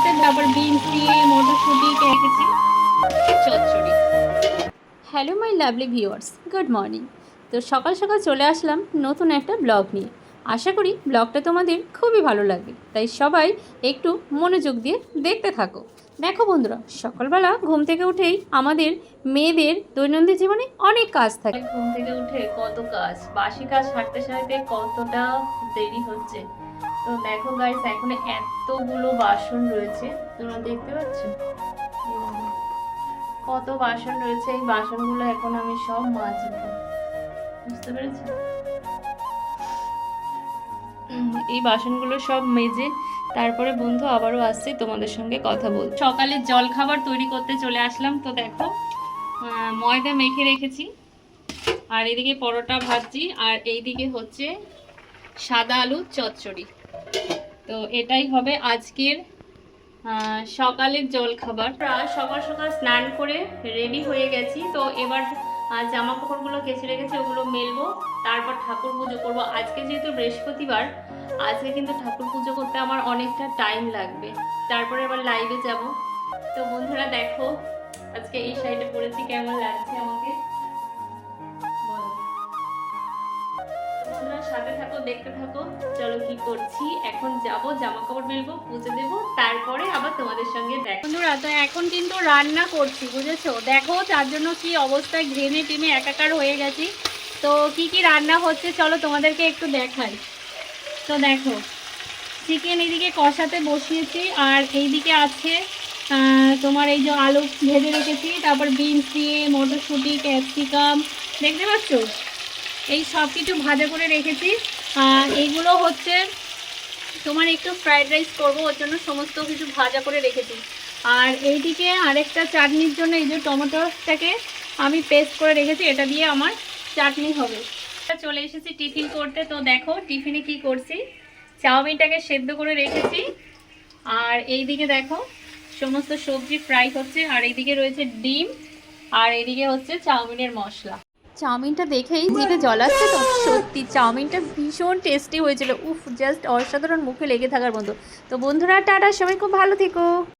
সাথে তারপর বিনস দিয়ে মটরশুঁটি রেখেছি চচ্চড়ি। Hello my lovely viewers, good morning. তো সকাল সকাল চলে আসলাম নতুন একটা ব্লগ নিয়ে। আশা করি ব্লগটা তোমাদের খুবই ভালো লাগবে, তাই সবাই একটু মনোযোগ দিয়ে দেখতে থাকো। দেখো বন্ধুরা, সকালবেলা ঘুম থেকে উঠেই আমাদের মেয়েদের দৈনন্দিন জীবনে অনেক কাজ থাকে। ঘুম থেকে উঠে কত কাজ, বাসি কাজ সারতে সারতে কতটা দেরি হচ্ছে। তো দেখো গাইস, এখন এতগুলো বাসন রয়েছে, তোমরা দেখতে পাচ্ছ কত বাসন রয়েছে। এই বাসনগুলো এখন আমি সব মাজবো, বুঝতে পেরেছো? এই বাসনগুলো সব মেজে তারপরে বন্ধু আবারও আসছি তোমাদের সঙ্গে কথা বল। সকালে জল খাবার তৈরি করতে চলে আসলাম। তো দেখো ময়দা মেখে রেখেছি, আর এদিকে পরোটা ভাজছি, আর এইদিকে হচ্ছে সাদা আলুর চচ্চড়ি। তো এটাই হবে আজকের সকালের জল খাবার। সকাল সকাল স্নান করে রেডি হয়ে গেছি। তো এবার জামা কাপড়গুলো কেচে রেখেছি, ওগুলো মেলবো, তারপর ঠাকুর পুজো করবো। আজকে যেহেতু বৃহস্পতিবার, আজকে কিন্তু ঠাকুর পুজো করতে আমার অনেকটা টাইম লাগবে, তারপরে আবার লাইভে যাব। তো বন্ধুরা দেখো আজকে এই শাড়িটা পরেছি, কেমন লাগছে আমাকে বলো। বন্ধুরা সাথে থাকো, দেখতে থাকো। চলো কি করছি, এখন যাব, জামা কাপড় মেলবো, পুজো দেবো, তারপরে আবার তোমাদের সঙ্গে দেখো। বন্ধুরা তো এখন কিন্তু রান্না করছি, বুঝেছো? দেখো তার জন্য কি অবস্থায় ঘেমে টেমে একাকার হয়ে গেছি। তো কি কি রান্না হচ্ছে চলো তোমাদেরকে একটু দেখাই। তো দেখো চিকেন এদিকে কষাতে বসিয়েছি, আর এইদিকে আছে তোমার এই যে আলু ভেজে রেখেছি, তারপর বিনস দিয়ে মটরশুঁটি ক্যাপসিকাম, দেখতে পাচ্ছ এই সব কিছু ভাজা করে রেখেছি। এইগুলো হচ্ছে তোমার একটু ফ্রাইড রাইস করবো, ওর জন্য সমস্ত কিছু ভাজা করে রেখেছি। আর এইদিকে আরেকটা চাটনির জন্য এই যে টমেটোটাকে আমি পেস্ট করে রেখেছি, এটা দিয়ে আমার চাটনি হবে। চলে এসেছি টিফিন করতে। তো দেখো টিফিনে কি করছি, চাউমিনটাকে সেদ্ধ করে রেখেছি, আর এইদিকে দেখো সমস্ত সবজি ফ্রাই হচ্ছে, আর এইদিকে রয়েছে ডিম, আর এইদিকে হচ্ছে চাউমিনের মশলা। চাউমিনটা দেখেই জিভে জল আসছে। তো সত্যি চাউমিনটা ভীষণ টেস্টি হয়েছিল, উফ জাস্ট অসাধারণ, মুখে লেগে থাকার মতো। তো বন্ধুরা টাটা, সবাই খুব ভালো থেকো।